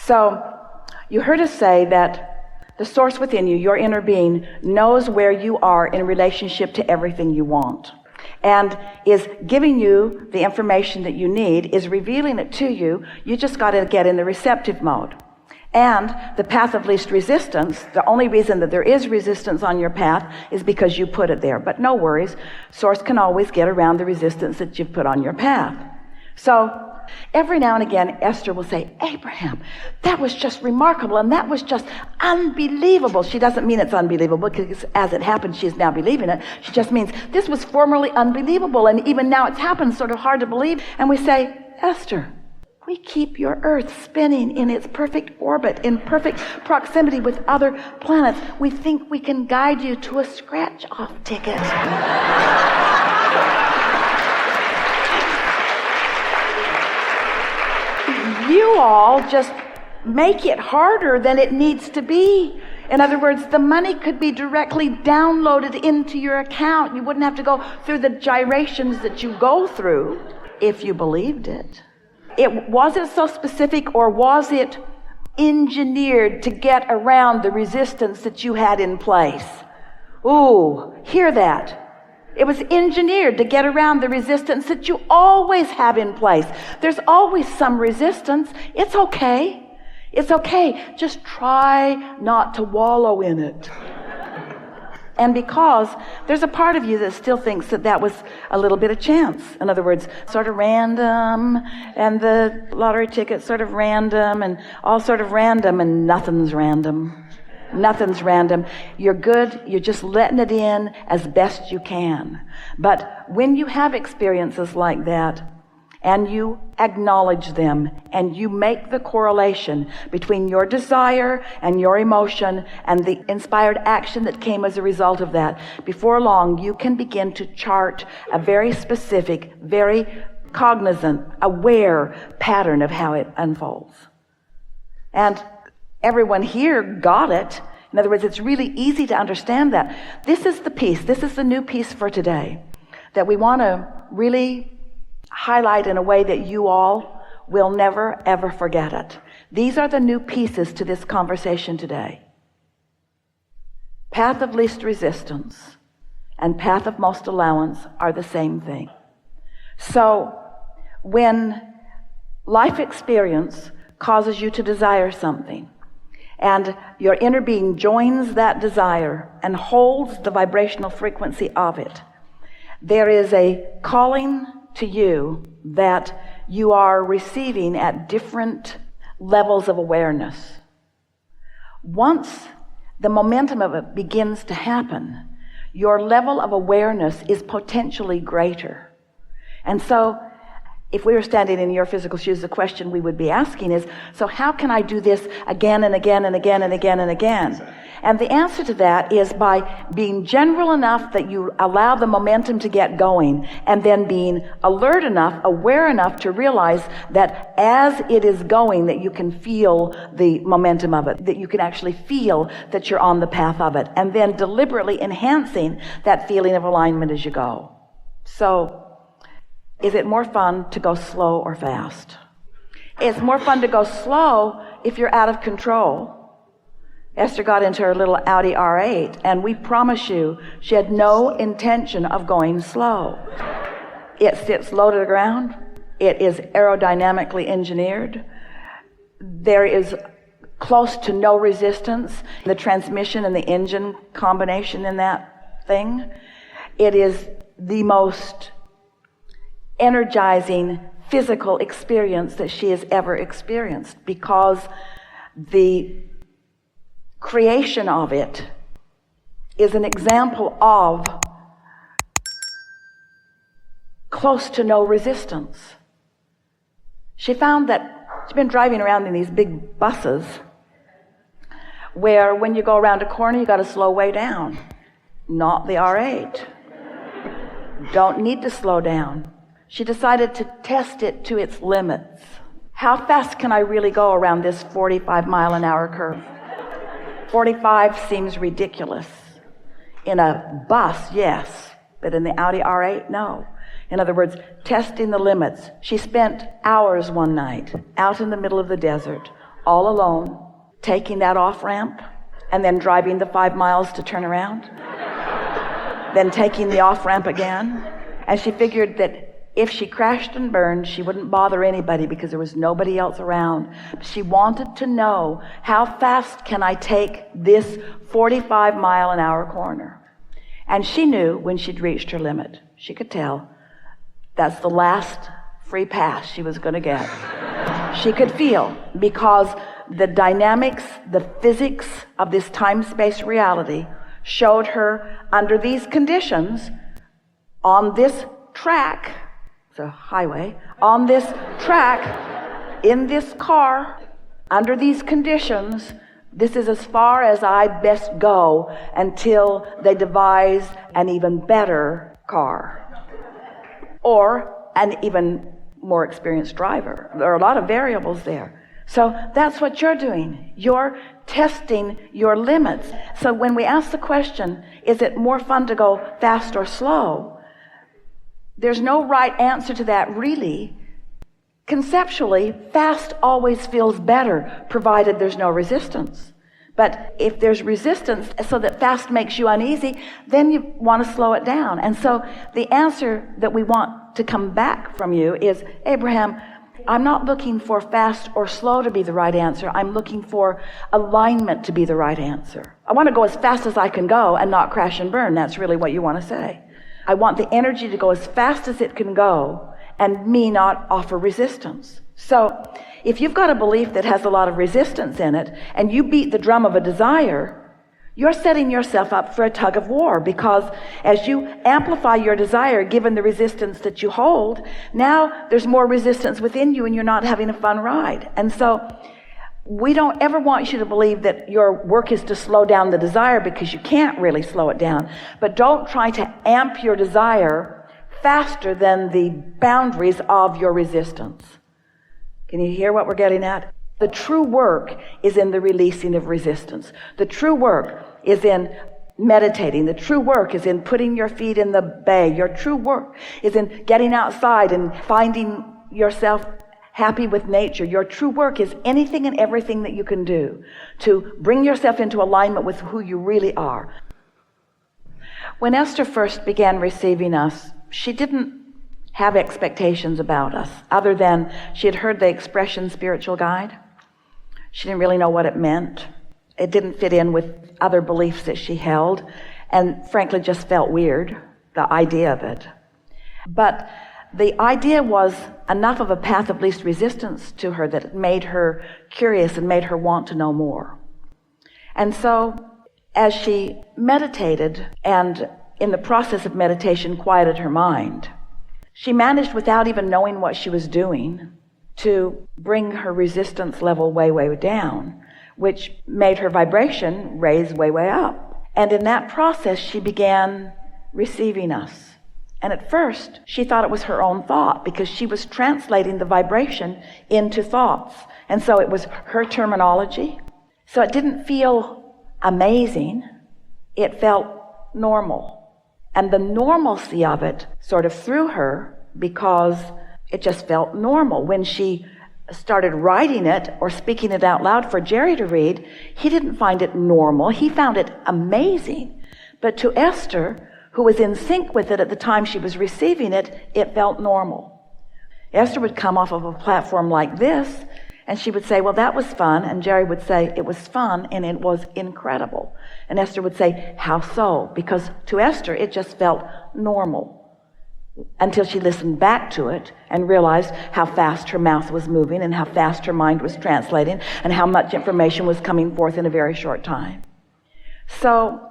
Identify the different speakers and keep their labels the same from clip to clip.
Speaker 1: So you heard us say that the source within you, your inner being, knows where you are in relationship to everything you want, and is giving you the information that you need, is revealing it to you. You just got to get in the receptive mode. And the path of least resistance, the only reason that there is resistance on your path is because you put it there. But no worries, Source can always get around the resistance that you've put on your path. So every now and again, Esther will say, Abraham, that was just remarkable, and that was just unbelievable. She doesn't mean it's unbelievable, because as it happened, she's now believing it. She just means this was formerly unbelievable, and even now it's happened, sort of hard to believe. And we say, Esther, we keep your earth spinning in its perfect orbit, in perfect proximity with other planets. We think we can guide you to a scratch-off ticket. You all just make it harder than it needs to be. In other words, the money could be directly downloaded into your account. You wouldn't have to go through the gyrations that you go through if you believed it. Was it so specific, or was it engineered to get around the resistance that you had in place? Ooh, hear that. It was engineered to get around the resistance that you always have in place. There's always some resistance. It's okay. It's okay. Just try not to wallow in it. And because there's a part of you that still thinks that that was a little bit of chance. In other words, sort of random, and the lottery ticket sort of random, and all sort of random, and nothing's random. Nothing's random. You're good. You're just letting it in as best you can. But when you have experiences like that, and you acknowledge them, and you make the correlation between your desire and your emotion and the inspired action that came as a result of that, before long you can begin to chart a very specific, very cognizant, aware pattern of how it unfolds. And everyone here got it. In other words, it's really easy to understand that. This is the piece, this is the new piece for today that we want to really highlight in a way that you all will never, ever forget it. These are the new pieces to this conversation today. Path of least resistance and path of most allowance are the same thing. So when life experience causes you to desire something, and your inner being joins that desire and holds the vibrational frequency of it, there is a calling to you that you are receiving at different levels of awareness. Once the momentum of it begins to happen, your level of awareness is potentially greater. And so if we were standing in your physical shoes, the question we would be asking is, so how can I do this again and again and again and again and again? And the answer to that is by being general enough that you allow the momentum to get going, and then being alert enough, aware enough to realize that as it is going, that you can feel the momentum of it, that you can actually feel that you're on the path of it, and then deliberately enhancing that feeling of alignment as you go. So, is it more fun to go slow or fast? It's more fun to go slow if you're out of control. Esther got into her little Audi R8, and we promise you, she had no intention of going slow. It sits low to the ground. It is aerodynamically engineered. There is close to no resistance. The transmission and the engine combination in that thing. It is the most energizing physical experience that she has ever experienced, because the creation of it is an example of close to no resistance. She found that she's been driving around in these big buses where when you go around a corner you got to slow way down. Not the R8. Don't need to slow down. She decided to test it to its limits. How fast can I really go around this 45-mile-an-hour curve? 45 seems ridiculous. In a bus, yes, but in the Audi R8, no. In other words, testing the limits. She spent hours one night out in the middle of the desert all alone, taking that off ramp and then driving the 5 miles to turn around, then taking the off ramp again. And she figured that if she crashed and burned, she wouldn't bother anybody because there was nobody else around. She wanted to know, how fast can I take this 45-mile-an-hour corner? And she knew when she'd reached her limit. She could tell that's the last free pass she was going to get. She could feel, because the dynamics, the physics of this time-space reality showed her under these conditions, on this track, it's a highway, on this track, in this car, under these conditions, this is as far as I best go until they devise an even better car or an even more experienced driver. There are a lot of variables there. So that's what you're doing. You're testing your limits. So when we ask the question, is it more fun to go fast or slow? There's no right answer to that, really. Conceptually, fast always feels better, provided there's no resistance. But if there's resistance so that fast makes you uneasy, then you want to slow it down. And so the answer that we want to come back from you is, Abraham, I'm not looking for fast or slow to be the right answer. I'm looking for alignment to be the right answer. I want to go as fast as I can go and not crash and burn. That's really what you want to say. I want the energy to go as fast as it can go and me not offer resistance. So if you've got a belief that has a lot of resistance in it and you beat the drum of a desire, you're setting yourself up for a tug of war, because as you amplify your desire, given the resistance that you hold, now there's more resistance within you and you're not having a fun ride. And so we don't ever want you to believe that your work is to slow down the desire, because you can't really slow it down. But don't try to amp your desire faster than the boundaries of your resistance. Can you hear what we're getting at? The true work is in the releasing of resistance. The true work is in meditating. The true work is in putting your feet in the bay. Your true work is in getting outside and finding yourself happy with nature. Your true work is anything and everything that you can do to bring yourself into alignment with who you really are. When Esther first began receiving us, she didn't have expectations about us, other than she had heard the expression spiritual guide. She didn't really know what it meant. It didn't fit in with other beliefs that she held, and frankly just felt weird, the idea of it. But the idea was enough of a path of least resistance to her that it made her curious and made her want to know more. And so as she meditated, and in the process of meditation quieted her mind, she managed, without even knowing what she was doing, to bring her resistance level way, way down, which made her vibration raise way, way up. And in that process, she began receiving us. And at first, she thought it was her own thought, because she was translating the vibration into thoughts. And so it was her terminology. So it didn't feel amazing. It felt normal. And the normalcy of it sort of threw her, because it just felt normal. When she started writing it or speaking it out loud for Jerry to read, he didn't find it normal. He found it amazing. But to Esther, who was in sync with it at the time she was receiving it, it felt normal. Esther would come off of a platform like this, and she would say, well, that was fun. And Jerry would say, it was fun and it was incredible. And Esther would say, how so? Because to Esther, it just felt normal, until she listened back to it and realized how fast her mouth was moving and how fast her mind was translating and how much information was coming forth in a very short time. So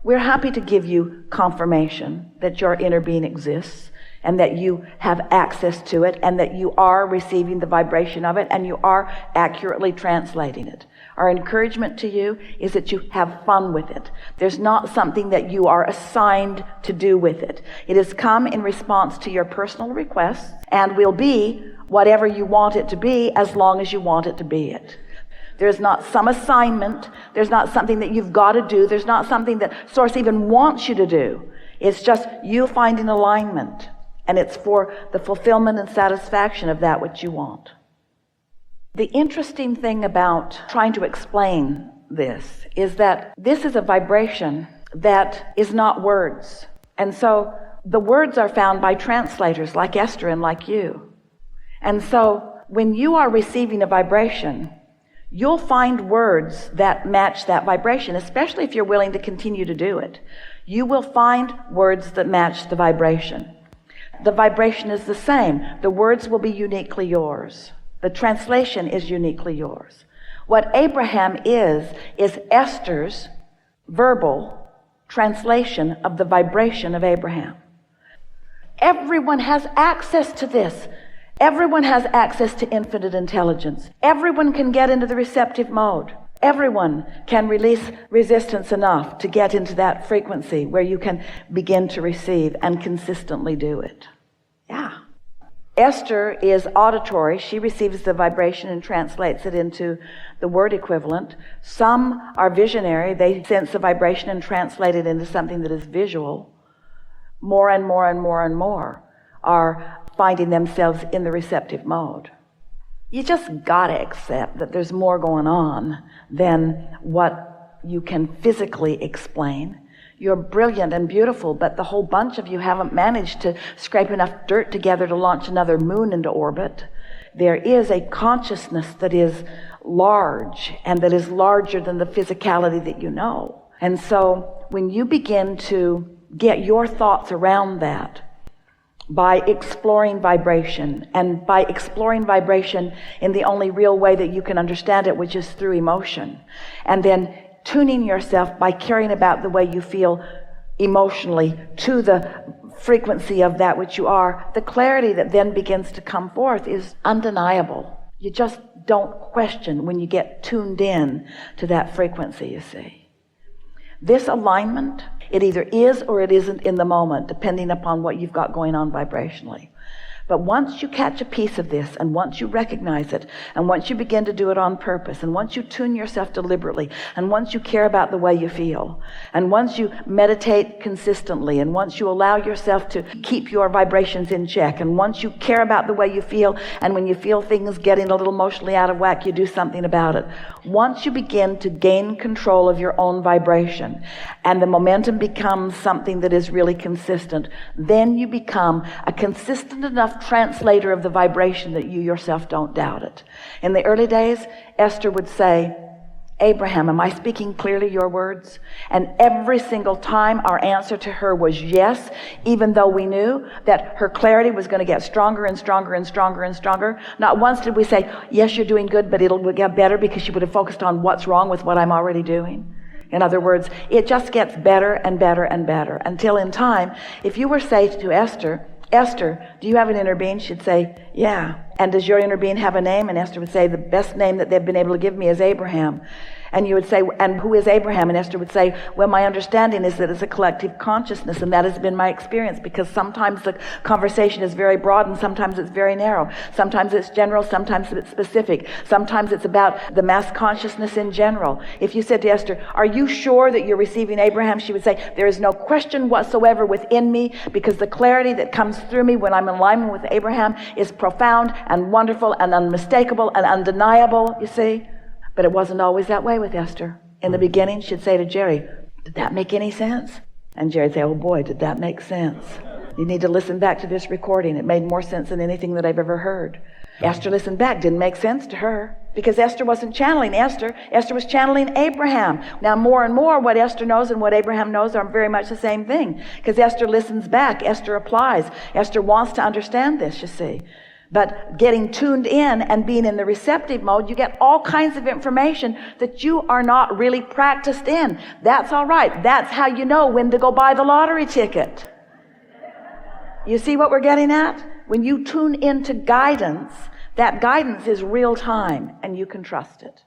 Speaker 1: we're happy to give you confirmation that your inner being exists and that you have access to it and that you are receiving the vibration of it and you are accurately translating it. Our encouragement to you is that you have fun with it. There's not something that you are assigned to do with it. It has come in response to your personal requests and will be whatever you want it to be as long as you want it to be it. There's not some assignment. There's not something that you've got to do. There's not something that Source even wants you to do. It's just you finding alignment, and it's for the fulfillment and satisfaction of that which you want. The interesting thing about trying to explain this is that this is a vibration that is not words. And so the words are found by translators like Esther and like you. And so when you are receiving a vibration, you'll find words that match that vibration, especially if you're willing to continue to do it. You will find words that match the vibration. The vibration is the same. The words will be uniquely yours. The translation is uniquely yours. What Abraham is Esther's verbal translation of the vibration of Abraham. Everyone has access to this. Everyone has access to infinite intelligence. Everyone can get into the receptive mode. Everyone can release resistance enough to get into that frequency where you can begin to receive and consistently do it. Yeah. Esther is auditory. She receives the vibration and translates it into the word equivalent. Some are visionary. They sense the vibration and translate it into something that is visual. More and more and more and more are finding themselves in the receptive mode. You just gotta accept that there's more going on than what you can physically explain. You're brilliant and beautiful, but the whole bunch of you haven't managed to scrape enough dirt together to launch another moon into orbit. There is a consciousness that is large and that is larger than the physicality that you know. And so when you begin to get your thoughts around that by exploring vibration, and by exploring vibration in the only real way that you can understand it, which is through emotion, and then tuning yourself by caring about the way you feel emotionally to the frequency of that which you are, the clarity that then begins to come forth is undeniable. You just don't question when you get tuned in to that frequency, you see. This alignment, it either is or it isn't in the moment, depending upon what you've got going on vibrationally. But once you catch a piece of this, and once you recognize it, and once you begin to do it on purpose, and once you tune yourself deliberately, and once you care about the way you feel, and once you meditate consistently, and once you allow yourself to keep your vibrations in check, and once you care about the way you feel, and when you feel things getting a little emotionally out of whack, you do something about it. Once you begin to gain control of your own vibration, and the momentum becomes something that is really consistent, then you become a consistent enough translator of the vibration that you yourself don't doubt it. In the early days, Esther would say, Abraham, am I speaking clearly your words? And every single time our answer to her was yes, even though we knew that her clarity was going to get stronger and stronger and stronger and stronger. Not once did we say, yes, you're doing good, but it'll get better, because she would have focused on what's wrong with what I'm already doing. In other words, it just gets better and better and better until in time, if you were say to Esther, Esther, do you have an inner being? She'd say, yeah. And does your inner being have a name? And Esther would say, the best name that they've been able to give me is Abraham. And you would say, and who is Abraham? And Esther would say, well, my understanding is that it's a collective consciousness, and that has been my experience, because sometimes the conversation is very broad and sometimes it's very narrow. Sometimes it's general, sometimes it's specific. Sometimes it's about the mass consciousness in general. If you said to Esther, are you sure that you're receiving Abraham? She would say, there is no question whatsoever within me, because the clarity that comes through me when I'm in alignment with Abraham is profound and wonderful and unmistakable and undeniable, you see. But it wasn't always that way with Esther. In the beginning, she'd say to Jerry, did that make any sense? And Jerry'd say, oh boy, did that make sense? You need to listen back to this recording. It made more sense than anything that I've ever heard. Esther listened back. Didn't make sense to her, because Esther wasn't channeling Esther. Esther was channeling Abraham. Now, more and more, what Esther knows and what Abraham knows are very much the same thing, because Esther listens back. Esther applies. Esther wants to understand this, you see. But getting tuned in and being in the receptive mode, you get all kinds of information that you are not really practiced in. That's all right. That's how you know when to go buy the lottery ticket. You see what we're getting at? When you tune into guidance, that guidance is real time and you can trust it.